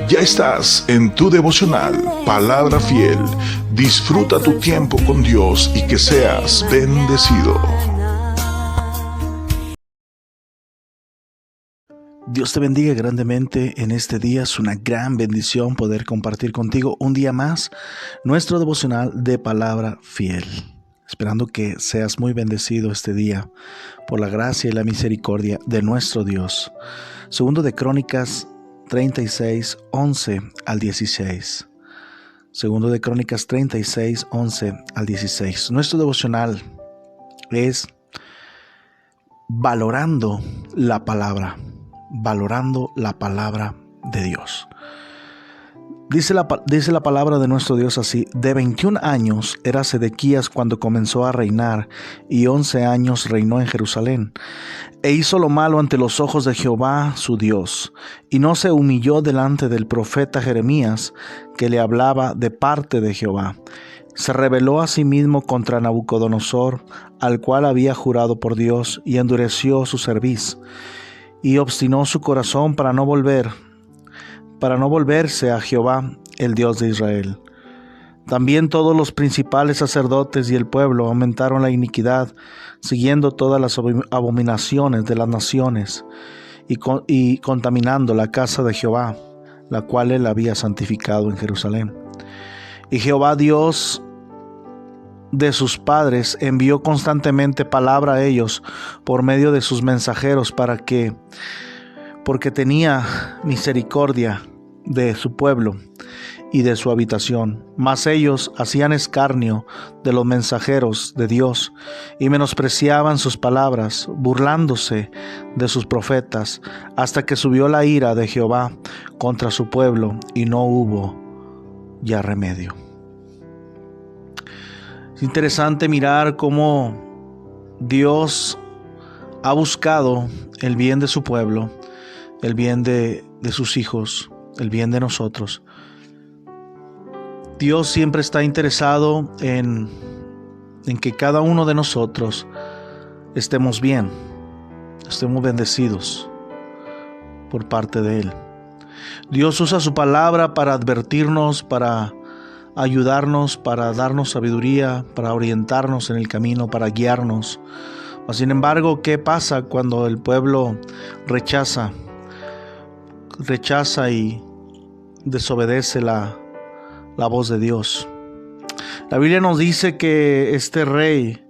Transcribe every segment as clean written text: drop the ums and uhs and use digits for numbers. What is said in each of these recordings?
Ya estás en tu devocional, Palabra Fiel. Disfruta tu tiempo con Dios y que seas bendecido. Dios te bendiga grandemente en este día. Es una gran bendición poder compartir contigo un día más nuestro devocional de Palabra Fiel. Esperando que seas muy bendecido este día por la gracia y la misericordia de nuestro Dios. Segundo de Crónicas 36, 11 al 16. Segundo de Crónicas 36, 11 al 16. Nuestro devocional es valorando la palabra de Dios. Dice la palabra de nuestro Dios así: de 21 años era Sedequías cuando comenzó a reinar, y 11 años reinó en Jerusalén. E hizo lo malo ante los ojos de Jehová su Dios, y no se humilló delante del profeta Jeremías, que le hablaba de parte de Jehová. Se rebeló a sí mismo contra Nabucodonosor, al cual había jurado por Dios, y endureció su cerviz, y obstinó su corazón para no volverse a Jehová, el Dios de Israel. También todos los principales sacerdotes y el pueblo aumentaron la iniquidad, siguiendo todas las abominaciones de las naciones y contaminando la casa de Jehová, la cual él había santificado en Jerusalén. Y Jehová, Dios de sus padres, envió constantemente palabra a ellos por medio de sus mensajeros, porque tenía misericordia de su pueblo y de su habitación. Mas ellos hacían escarnio de los mensajeros de Dios y menospreciaban sus palabras, burlándose de sus profetas, hasta que subió la ira de Jehová contra su pueblo y no hubo ya remedio. Es interesante mirar cómo Dios ha buscado el bien de su pueblo, el bien de sus hijos, el bien de nosotros. Dios siempre está interesado en que cada uno de nosotros estemos bien, estemos bendecidos por parte de Él. Dios usa su palabra para advertirnos, para ayudarnos, para darnos sabiduría, para orientarnos en el camino, para guiarnos. Sin embargo, ¿qué pasa cuando el pueblo rechaza y desobedece la voz de Dios? La Biblia nos dice que este rey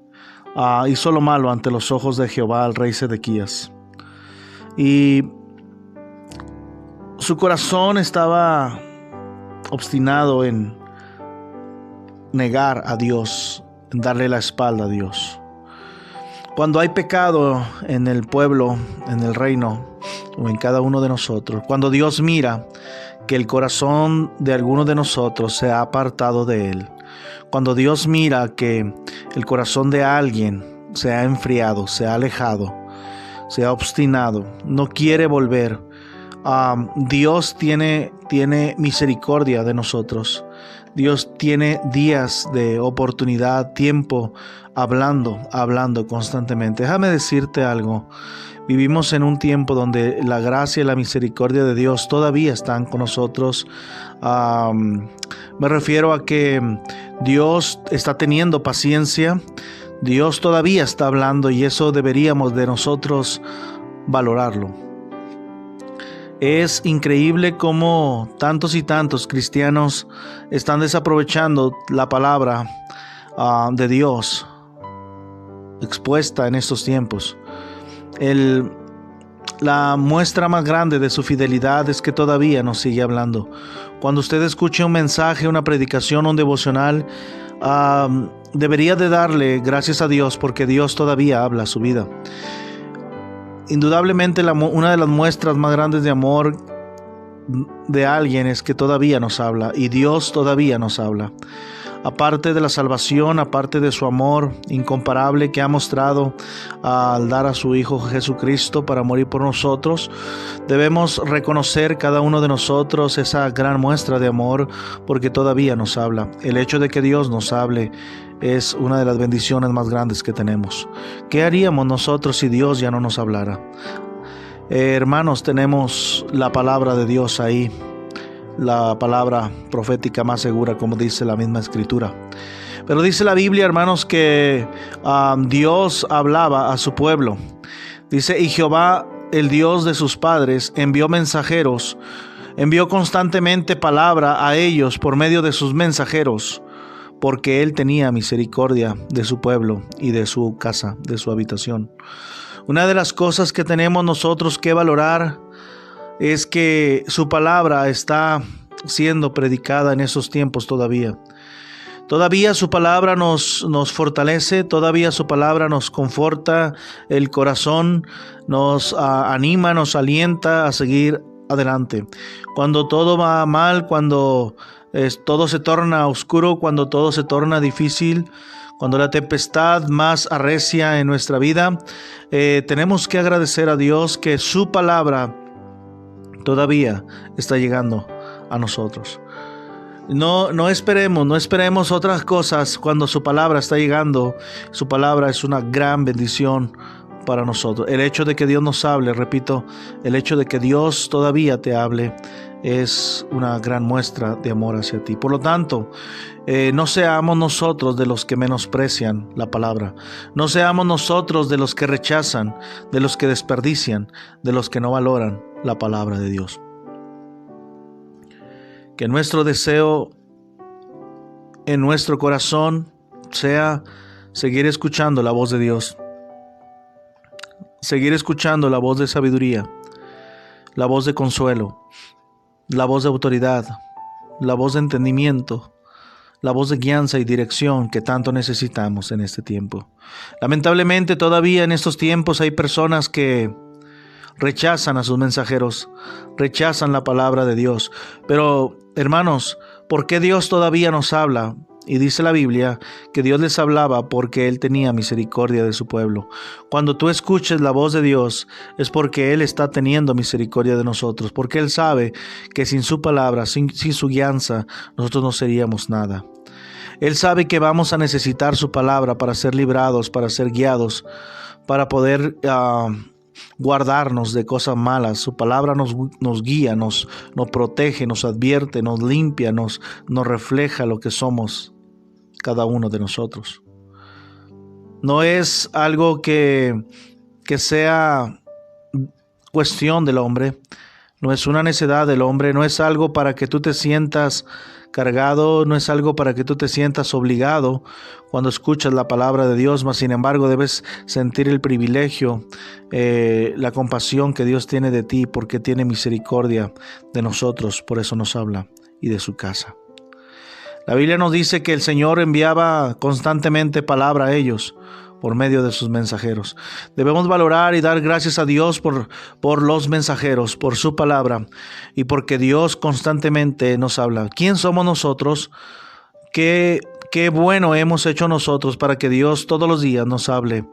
hizo lo malo ante los ojos de Jehová, el rey Sedequías, y su corazón estaba obstinado en negar a Dios, en darle la espalda a Dios. Cuando hay pecado en el pueblo, en el reino, o en cada uno de nosotros, cuando Dios mira que el corazón de alguno de nosotros se ha apartado de Él, cuando Dios mira que el corazón de alguien se ha enfriado, se ha alejado, se ha obstinado, no quiere volver, Dios tiene misericordia de nosotros. Dios tiene días de oportunidad, tiempo, hablando constantemente. Déjame decirte algo. Vivimos en un tiempo donde la gracia y la misericordia de Dios todavía están con nosotros. Me refiero a que Dios está teniendo paciencia. Dios todavía está hablando, y eso deberíamos de nosotros valorarlo. Es increíble cómo tantos y tantos cristianos están desaprovechando la palabra de Dios expuesta en estos tiempos. La muestra más grande de su fidelidad es que todavía nos sigue hablando. Cuando usted escuche un mensaje, una predicación, un devocional, debería de darle gracias a Dios, porque Dios todavía habla a su vida. Indudablemente una de las muestras más grandes de amor de alguien es que todavía nos habla, y Dios todavía nos habla. Aparte de la salvación, aparte de su amor incomparable que ha mostrado al dar a su Hijo Jesucristo para morir por nosotros, debemos reconocer cada uno de nosotros esa gran muestra de amor, porque todavía nos habla. El hecho de que Dios nos hable es una de las bendiciones más grandes que tenemos. ¿Qué haríamos nosotros si Dios ya no nos hablara? Hermanos, tenemos la palabra de Dios ahí la palabra profética más segura, como dice la misma escritura. Pero dice la Biblia, hermanos, que Dios hablaba a su pueblo. Dice, y Jehová, el Dios de sus padres, envió mensajeros, envió constantemente palabra a ellos por medio de sus mensajeros, porque Él tenía misericordia de su pueblo y de su casa, de su habitación. Una de las cosas que tenemos nosotros que valorar es que su palabra está siendo predicada en esos tiempos todavía. Todavía su palabra nos fortalece, todavía su palabra nos conforta el corazón, nos anima, nos alienta a seguir adelante. Cuando todo va mal, cuando todo se torna oscuro, cuando todo se torna difícil, cuando la tempestad más arrecia en nuestra vida, tenemos que agradecer a Dios que su palabra todavía está llegando a nosotros. No esperemos otras cosas cuando su palabra está llegando. Su palabra es una gran bendición para nosotros. El hecho de que Dios nos hable, repito, el hecho de que Dios todavía te hable es una gran muestra de amor hacia ti. Por lo tanto, no seamos nosotros de los que menosprecian la palabra. No seamos nosotros de los que rechazan, de los que desperdician, de los que no valoran la palabra de Dios. Que nuestro deseo en nuestro corazón sea seguir escuchando la voz de Dios, seguir escuchando la voz de sabiduría, la voz de consuelo, la voz de autoridad, la voz de entendimiento, la voz de guianza y dirección que tanto necesitamos en este tiempo. Lamentablemente todavía en estos tiempos hay personas que rechazan a sus mensajeros, rechazan la palabra de Dios. Pero, hermanos, ¿por qué Dios todavía nos habla? Y dice la Biblia que Dios les hablaba porque Él tenía misericordia de su pueblo. Cuando tú escuches la voz de Dios es porque Él está teniendo misericordia de nosotros, porque Él sabe que sin su palabra, sin su guianza, nosotros no seríamos nada. Él sabe que vamos a necesitar su palabra para ser librados, para ser guiados, para poder guardarnos de cosas malas. Su palabra nos guía, nos protege, nos advierte, nos limpia, nos refleja lo que somos cada uno de nosotros. No es algo que sea cuestión del hombre, no es una necedad del hombre, no es algo para que tú te sientas cargado, no es algo para que tú te sientas obligado cuando escuchas la palabra de Dios, mas sin embargo debes sentir el privilegio, la compasión que Dios tiene de ti, porque tiene misericordia de nosotros, por eso nos habla, y de su casa. La Biblia nos dice que el Señor enviaba constantemente palabra a ellos por medio de sus mensajeros. Debemos valorar y dar gracias a Dios por los mensajeros, por su palabra y porque Dios constantemente nos habla. ¿Quién somos nosotros? ¿Qué bueno hemos hecho nosotros para que Dios todos los días nos hable?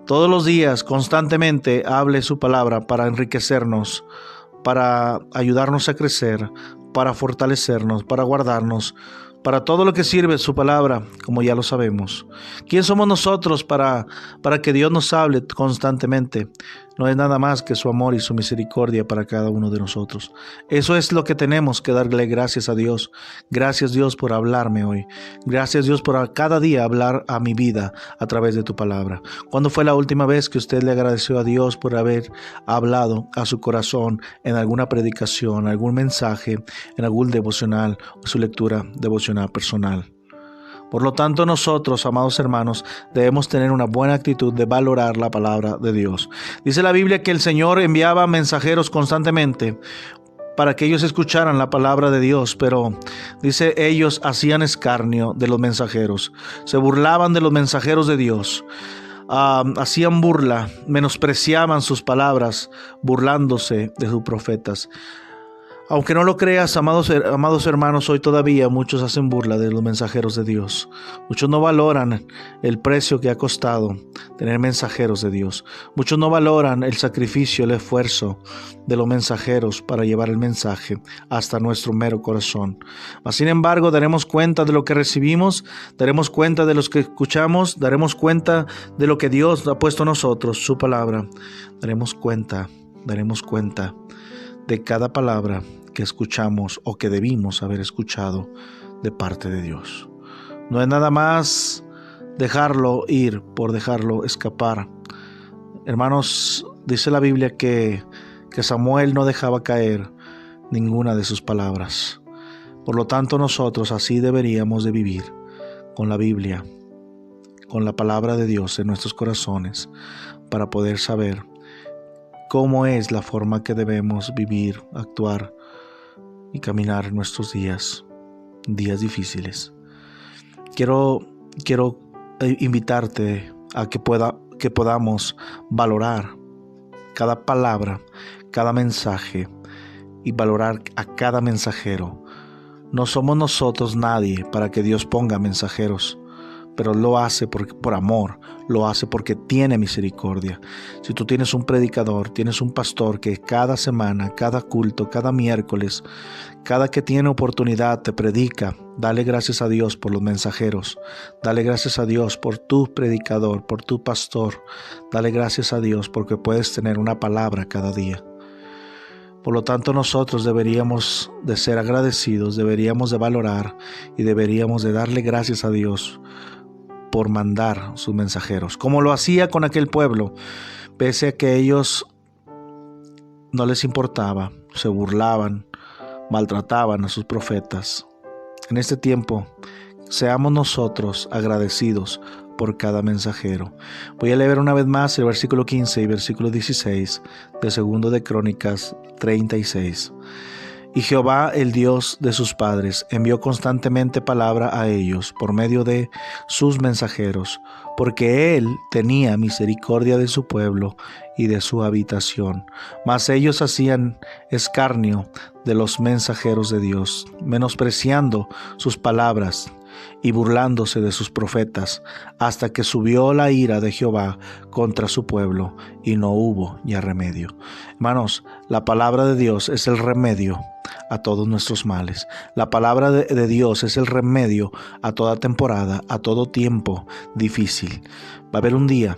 Todos los días, constantemente, hable su palabra para enriquecernos, para ayudarnos a crecer, para fortalecernos, para guardarnos, para todo lo que sirve su palabra, como ya lo sabemos. ¿Quién somos nosotros para que Dios nos hable constantemente? No es nada más que su amor y su misericordia para cada uno de nosotros. Eso es lo que tenemos que darle gracias a Dios. Gracias, Dios, por hablarme hoy. Gracias, Dios, por cada día hablar a mi vida a través de tu palabra. ¿Cuándo fue la última vez que usted le agradeció a Dios por haber hablado a su corazón en alguna predicación, algún mensaje, en algún devocional o su lectura devocional personal? Por lo tanto, nosotros, amados hermanos, debemos tener una buena actitud de valorar la palabra de Dios. Dice la Biblia que el Señor enviaba mensajeros constantemente para que ellos escucharan la palabra de Dios, pero dice, ellos hacían escarnio de los mensajeros, se burlaban de los mensajeros de Dios, hacían burla, menospreciaban sus palabras, burlándose de sus profetas. Aunque no lo creas, amados hermanos, hoy todavía muchos hacen burla de los mensajeros de Dios. Muchos no valoran el precio que ha costado tener mensajeros de Dios. Muchos no valoran el sacrificio, el esfuerzo de los mensajeros para llevar el mensaje hasta nuestro mero corazón. Mas, sin embargo, daremos cuenta de lo que recibimos, daremos cuenta de los que escuchamos, daremos cuenta de lo que Dios ha puesto en nosotros, su palabra. Daremos cuenta de cada palabra que escuchamos o que debimos haber escuchado de parte de Dios. No es nada más dejarlo ir por dejarlo escapar. Hermanos, dice la Biblia que Samuel no dejaba caer ninguna de sus palabras. Por lo tanto, nosotros así deberíamos de vivir, con la Biblia, con la palabra de Dios en nuestros corazones, para poder saber cómo es la forma que debemos vivir, actuar y caminar en nuestros días difíciles. Quiero invitarte a que podamos valorar cada palabra, cada mensaje y valorar a cada mensajero. No somos nosotros nadie para que Dios ponga mensajeros, pero lo hace por amor, lo hace porque tiene misericordia. Si tú tienes un predicador, tienes un pastor que cada semana, cada culto, cada miércoles, cada que tiene oportunidad te predica, dale gracias a Dios por los mensajeros, dale gracias a Dios por tu predicador, por tu pastor, dale gracias a Dios porque puedes tener una palabra cada día. Por lo tanto, nosotros deberíamos de ser agradecidos, deberíamos de valorar y deberíamos de darle gracias a Dios por mandar sus mensajeros, como lo hacía con aquel pueblo, pese a que ellos no les importaba, se burlaban, maltrataban a sus profetas. En este tiempo, seamos nosotros agradecidos por cada mensajero. Voy a leer una vez más el versículo 15 y versículo 16 de 2 de Crónicas 36. Y Jehová, el Dios de sus padres, envió constantemente palabra a ellos por medio de sus mensajeros, porque él tenía misericordia de su pueblo y de su habitación. Mas ellos hacían escarnio de los mensajeros de Dios, menospreciando sus palabras y burlándose de sus profetas, hasta que subió la ira de Jehová contra su pueblo, y no hubo ya remedio. Hermanos, la palabra de Dios es el remedio a todos nuestros males. La palabra de Dios es el remedio a toda temporada, a todo tiempo difícil. Va a haber un día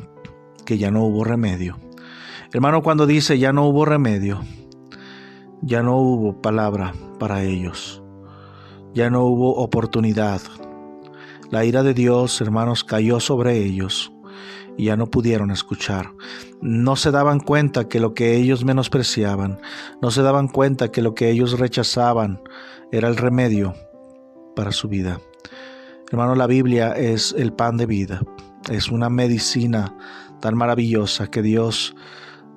que ya no hubo remedio. Hermano, cuando dice ya no hubo remedio, ya no hubo palabra para ellos. Ya no hubo oportunidad. La ira de Dios, hermanos, cayó sobre ellos y ya no pudieron escuchar. No se daban cuenta que lo que ellos menospreciaban, no se daban cuenta que lo que ellos rechazaban era el remedio para su vida. Hermano, la Biblia es el pan de vida, es una medicina tan maravillosa que Dios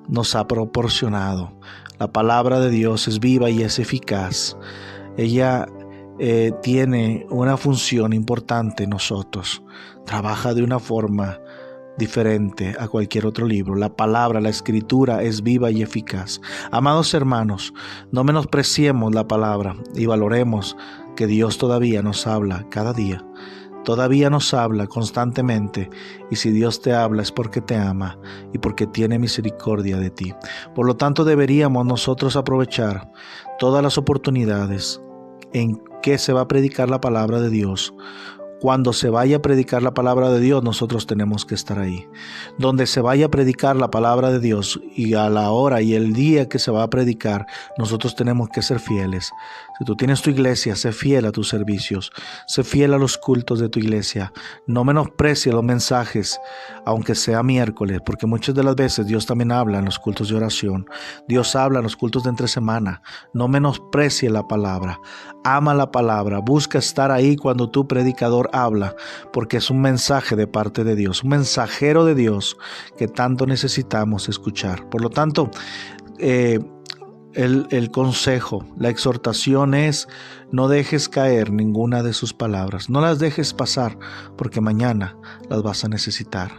nos ha proporcionado. La palabra de Dios es viva y es eficaz. Ella tiene una función importante en nosotros. Trabaja de una forma diferente a cualquier otro libro. La palabra, la escritura es viva y eficaz. Amados hermanos, no menospreciemos la palabra y valoremos que Dios todavía nos habla cada día. Todavía nos habla constantemente, y si Dios te habla es porque te ama y porque tiene misericordia de ti. Por lo tanto, deberíamos nosotros aprovechar todas las oportunidades en que se va a predicar la palabra de Dios. Cuando se vaya a predicar la palabra de Dios, nosotros tenemos que estar ahí. Donde se vaya a predicar la palabra de Dios y a la hora y el día que se va a predicar, nosotros tenemos que ser fieles. Si tú tienes tu iglesia, sé fiel a tus servicios, sé fiel a los cultos de tu iglesia. No menosprecies los mensajes, aunque sea miércoles, porque muchas de las veces Dios también habla en los cultos de oración. Dios habla en los cultos de entre semana. No menosprecies la palabra. Ama la palabra. Busca estar ahí cuando tu predicador habla, porque es un mensaje de parte de Dios, un mensajero de Dios que tanto necesitamos escuchar. Por lo tanto, el consejo, la exhortación es: no dejes caer ninguna de sus palabras, no las dejes pasar, porque mañana las vas a necesitar.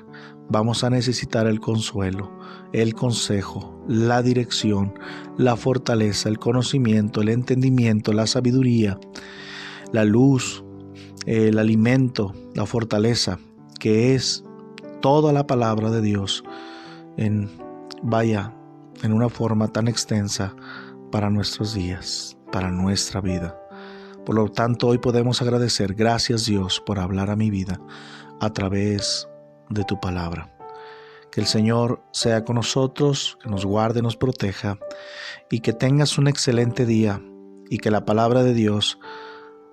Vamos a necesitar el consuelo, el consejo, la dirección, la fortaleza, el conocimiento, el entendimiento, la sabiduría, la luz, el alimento, la fortaleza, que es toda la palabra de Dios en una forma tan extensa para nuestros días, para nuestra vida. Por lo tanto, hoy podemos agradecer: gracias Dios por hablar a mi vida a través de tu palabra. Que el Señor sea con nosotros, que nos guarde, nos proteja y que tengas un excelente día y que la palabra de Dios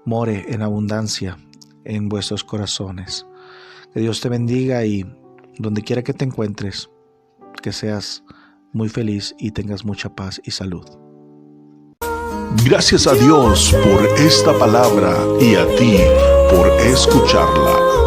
more en abundancia en vuestros corazones. Que Dios te bendiga y donde quiera que te encuentres, que seas muy feliz y tengas mucha paz y salud. Gracias a Dios por esta palabra y a ti por escucharla.